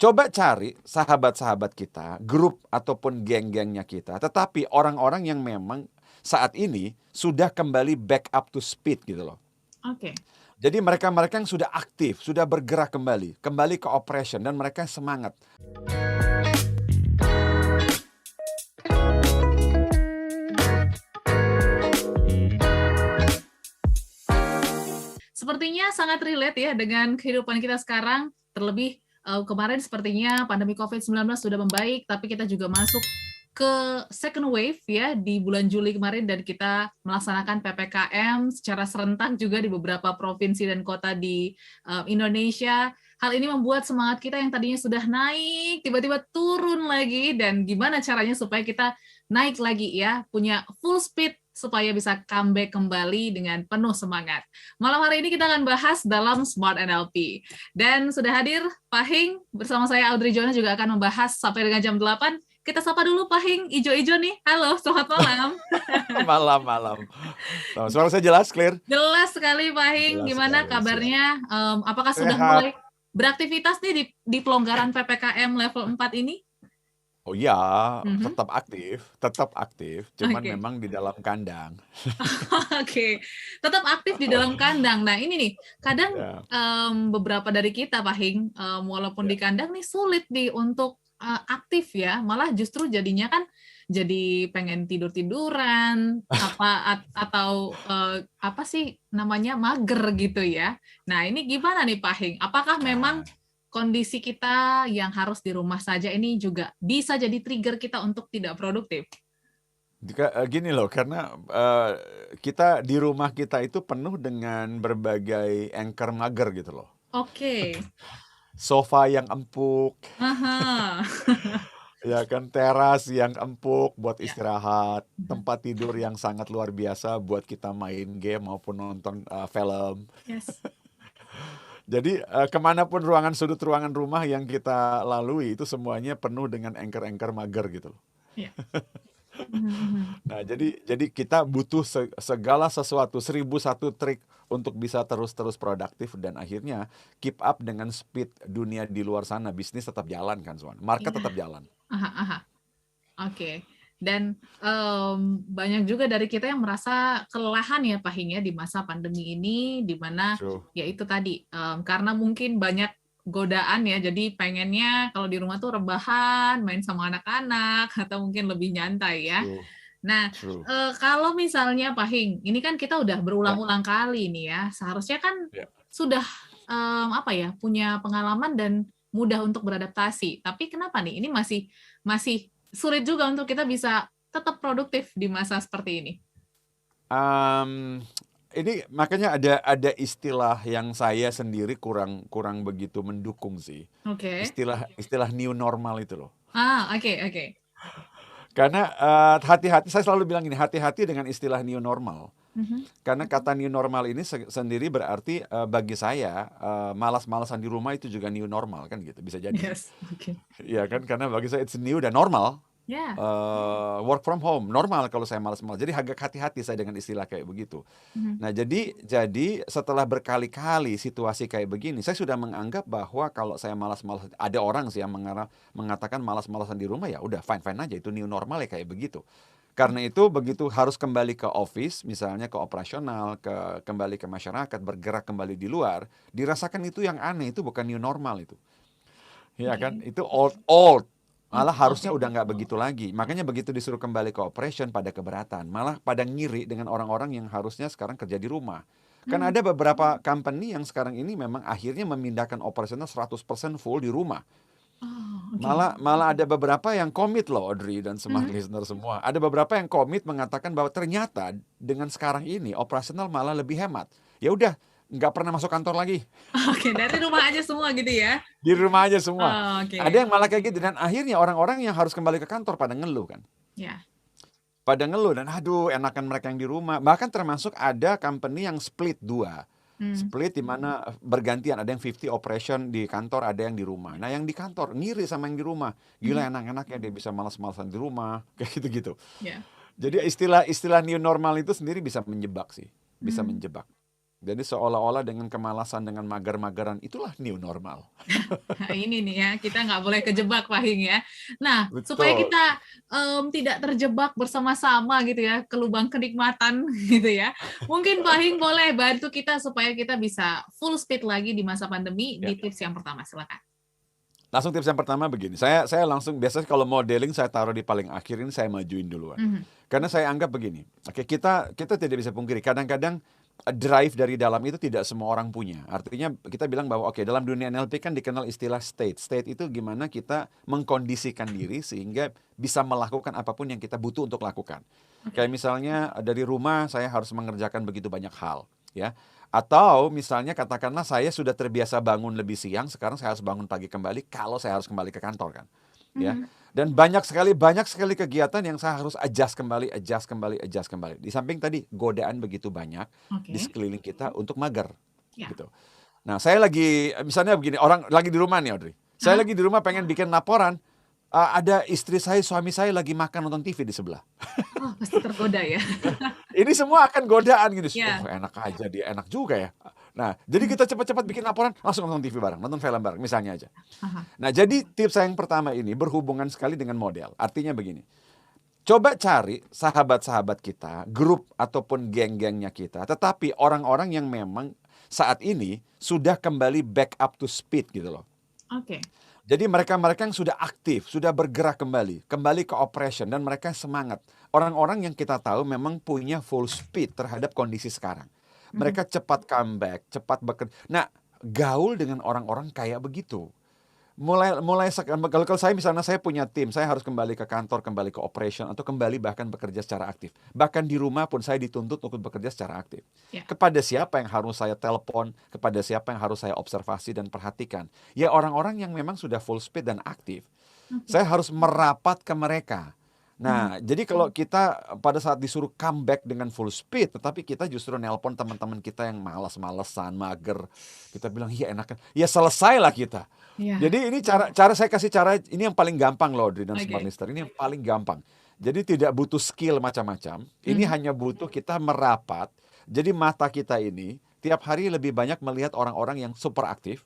Coba cari sahabat-sahabat kita, grup ataupun geng-gengnya kita, tetapi orang-orang yang memang saat ini sudah kembali back up to speed gitu loh. Oke. Jadi mereka-mereka yang sudah aktif, sudah bergerak kembali ke operation, dan mereka semangat. Sepertinya sangat relate ya dengan kehidupan kita sekarang, terlebih kemarin sepertinya pandemi COVID-19 sudah membaik, tapi kita juga masuk ke second wave ya di bulan Juli kemarin, dan kita melaksanakan PPKM secara serentak juga di beberapa provinsi dan kota di Indonesia. Hal ini membuat semangat kita yang tadinya sudah naik, tiba-tiba turun lagi, dan gimana caranya supaya kita naik lagi ya, punya full speed supaya bisa comeback kembali dengan penuh semangat. Malam hari ini kita akan bahas dalam Smart NLP. Dan sudah hadir Pak Hing, bersama saya Audrey Jonas juga akan membahas sampai dengan jam 8. Kita sapa dulu Pak Hing, ijo-ijo nih. Halo, selamat malam. Malam. Suara saya jelas, clear? Jelas sekali Pak Hing, Jelas gimana sekali, kabarnya? Apakah sudah Sehat. mulai beraktivitas nih di pelonggaran PPKM level 4 ini? Oh ya, Mhm. tetap aktif, cuman Oke. memang di dalam kandang. Oke, tetap aktif di dalam kandang. Nah ini nih, kadang Ya, beberapa dari kita, Pak Hing, walaupun ya. di kandang nih sulit nih untuk aktif ya, malah justru jadinya kan jadi pengen tidur-tiduran, atau apa sih namanya, mager gitu ya. Nah ini gimana nih Pak Hing? Apakah memang kondisi kita yang harus di rumah saja ini juga bisa jadi trigger kita untuk tidak produktif? Gini loh, karena kita di rumah kita itu penuh dengan berbagai anchor mager gitu loh. Oke. Sofa yang empuk, Aha. ya kan, teras yang empuk buat Ya. istirahat, Mhm. tempat tidur yang sangat luar biasa buat kita main game maupun nonton film. Yes. Jadi kemanapun sudut ruangan rumah yang kita lalui itu semuanya penuh dengan anchor-anchor mager gitu loh. Ya. Mhm. Nah, jadi kita butuh segala sesuatu, 1001 trik untuk bisa terus-terus produktif, dan akhirnya keep up dengan speed dunia di luar sana. Bisnis tetap jalan kan, Swan. Market Iya. tetap jalan. Aha, aha. Oke. Dan banyak juga dari kita yang merasa kelelahan ya Pak Hing ya di masa pandemi ini, di mana True. ya itu tadi, karena mungkin banyak godaan ya, jadi pengennya kalau di rumah tuh rebahan, main sama anak-anak, atau mungkin lebih nyantai ya. True. Nah, True. kalau misalnya Pak Hing, ini kan kita udah Ya, berulang-ulang kali nih ya, seharusnya kan ya. sudah apa ya, punya pengalaman dan mudah untuk beradaptasi. Tapi kenapa nih ini masih sulit juga untuk kita bisa tetap produktif di masa seperti ini? Em, ini makanya ada istilah yang saya sendiri kurang begitu mendukung sih. Oke. Istilah new normal itu loh. Oke, oke. Karena hati-hati, saya selalu bilang ini, hati-hati dengan istilah new normal. Mhm. Karena kata new normal ini sendiri berarti bagi saya malas-malasan di rumah itu juga new normal kan gitu, bisa jadi. Yes, oke. Iya kan, karena bagi saya it's new dan normal. Ya. Work from home normal kalau saya malas-malas. Jadi agak hati-hati saya dengan istilah kayak begitu. Mhm. Nah, jadi setelah berkali-kali situasi kayak begini, saya sudah menganggap bahwa kalau saya malas-malas, ada orang sih yang mengatakan malas-malasan di rumah, ya udah fine-fine aja, itu new normal ya kayak begitu. Karena itu begitu harus kembali ke office, misalnya ke operasional, kembali ke masyarakat, bergerak kembali di luar, dirasakan itu yang aneh, itu bukan new normal itu. Ya kan, Oke. itu old. Malah Oke. harusnya udah nggak begitu lagi. Makanya begitu disuruh kembali ke operation pada keberatan. Malah pada ngiri dengan orang-orang yang harusnya sekarang kerja di rumah. Kan Hmm. ada beberapa company yang sekarang ini memang akhirnya memindahkan operasional 100% full di rumah. Oh, oke. Malah ada beberapa yang komit loh, Audrey dan smart Mhm. listener semua. Ada beberapa yang komit mengatakan bahwa ternyata dengan sekarang ini operasional malah lebih hemat. Ya udah, nggak pernah masuk kantor lagi. Oke, dari rumah aja semua gitu ya? Di rumah aja semua. Oh, oke. Ada yang malah kayak gitu, dan akhirnya orang-orang yang harus kembali ke kantor pada ngeluh kan. Ya. Pada ngeluh dan aduh enakan mereka yang di rumah. Bahkan termasuk ada company yang split dua. Hmm. Split di mana bergantian, ada yang 50 operation di kantor, ada yang di rumah. Nah, yang di kantor ngiri sama yang di rumah. Mhm. Gila enak-enaknya dia bisa malas-malasan di rumah, kayak gitu-gitu. Ya. Jadi istilah new normal itu sendiri bisa menjebak sih, bisa Hmm. menjebak. Jadi seolah-olah dengan kemalasan, dengan mager-mageran, itulah new normal. Nah, ini nih ya, kita nggak boleh kejebak Pak Hing ya. Nah, supaya Betul. kita tidak terjebak bersama-sama gitu ya ke lubang kenikmatan gitu ya. Mungkin Pak Hing boleh bantu kita supaya kita bisa full speed lagi di masa pandemi Ya. di tips yang pertama, silakan. Langsung tips yang pertama begini, saya langsung biasanya kalau modeling saya taruh di paling akhir, ini saya majuin duluan. Mhm. Karena saya anggap begini, oke, kita tidak bisa pungkiri, kadang-kadang drive dari dalam itu tidak semua orang punya. Artinya kita bilang bahwa oke, dalam dunia NLP kan dikenal istilah state. State itu gimana kita mengkondisikan diri sehingga bisa melakukan apapun yang kita butuh untuk lakukan. Kayak misalnya dari rumah saya harus mengerjakan begitu banyak hal, ya. Atau misalnya katakanlah saya sudah terbiasa bangun lebih siang, sekarang saya harus bangun pagi kembali kalau saya harus kembali ke kantor kan. Ya. Mhm. Dan banyak sekali kegiatan yang saya harus adjust kembali. Di samping tadi godaan begitu banyak di Oke. sekeliling kita untuk mager Ya. gitu. Nah, saya lagi misalnya begini, orang lagi di rumah nih Audrey. Saya Hah? lagi di rumah pengen bikin laporan, ada istri saya, suami saya lagi makan nonton TV di sebelah. Oh, pasti tergoda ya. Ini semua akan godaan gitu. Ya. Enak aja dia, enak juga ya. Nah, jadi kita cepat-cepat bikin laporan, langsung nonton TV bareng, nonton film bareng, misalnya aja. Aha. Nah, jadi tips saya yang pertama ini berhubungan sekali dengan model. Artinya begini, coba cari sahabat-sahabat kita, grup ataupun geng-gengnya kita, tetapi orang-orang yang memang saat ini sudah kembali back up to speed gitu loh. Oke. Jadi mereka-mereka yang sudah aktif, sudah bergerak kembali ke operation, dan mereka semangat. Orang-orang yang kita tahu memang punya full speed terhadap kondisi sekarang. Mereka cepat comeback, cepat bekerja. Nah, gaul dengan orang-orang kayak begitu. Kalau saya misalnya saya punya tim, saya harus kembali ke kantor, kembali ke operation, atau kembali bahkan bekerja secara aktif. Bahkan di rumah pun saya dituntut untuk bekerja secara aktif. Ya. Kepada siapa yang harus saya telepon, kepada siapa yang harus saya observasi dan perhatikan. Ya orang-orang yang memang sudah full speed dan aktif. Saya harus merapat ke mereka. Nah, jadi kalau kita pada saat disuruh comeback dengan full speed, tetapi kita justru nelpon teman-teman kita yang malas-malesan, mager. Kita bilang, iya enakan. Ya selesailah kita. Ya. Jadi ini cara saya kasih cara, ini yang paling gampang loh, Audrey dan Oke. Smart Listener. Ini yang paling gampang. Jadi tidak butuh skill macam-macam. Ini hanya butuh kita merapat. Jadi mata kita ini tiap hari lebih banyak melihat orang-orang yang super aktif.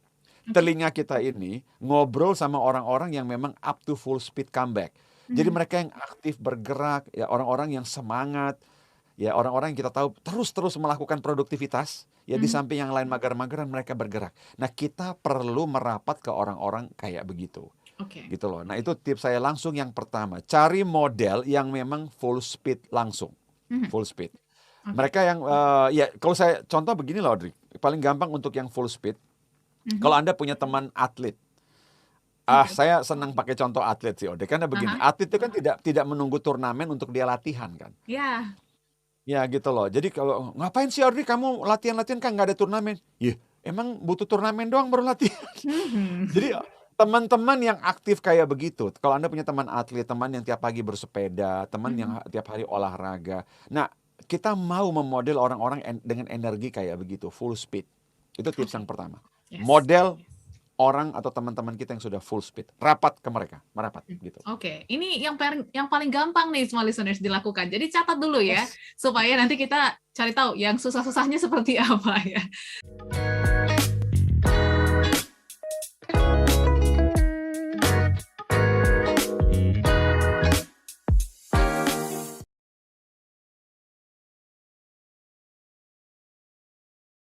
Telinga kita ini ngobrol sama orang-orang yang memang up to full speed comeback. Jadi mereka yang aktif bergerak, ya orang-orang yang semangat, ya orang-orang yang kita tahu terus-terus melakukan produktivitas, ya di samping yang lain mager-mageran mereka bergerak. Nah, kita perlu merapat ke orang-orang kayak begitu. Oke. Gitu loh. Nah, itu tips saya langsung yang pertama, cari model yang memang full speed langsung. Full speed. Oke. Mereka yang ya kalau saya contoh begini loh, Audrey. Paling gampang untuk yang full speed. Kalau Anda punya teman atlet, saya senang pakai contoh atlet sih, Ode. Karena begini, atlet itu kan tidak menunggu turnamen untuk dia latihan kan. Ya. Ya gitu loh. Jadi kalau ngapain sih Audrey kamu latihan-latihan kan nggak ada turnamen? Ya emang butuh turnamen doang baru latihan. Jadi teman-teman yang aktif kayak begitu. Kalau Anda punya teman atlet, teman yang tiap pagi bersepeda, teman yang tiap hari olahraga. Nah, kita mau memodel orang-orang dengan energi kayak begitu, full speed. Itu tips yang pertama. Yes. Model orang atau teman-teman kita yang sudah full speed, rapat ke mereka, merapat gitu. Oke, ini yang paling gampang nih semua listeners dilakukan. Jadi catat dulu ya, supaya nanti kita cari tahu yang susah-susahnya seperti apa ya.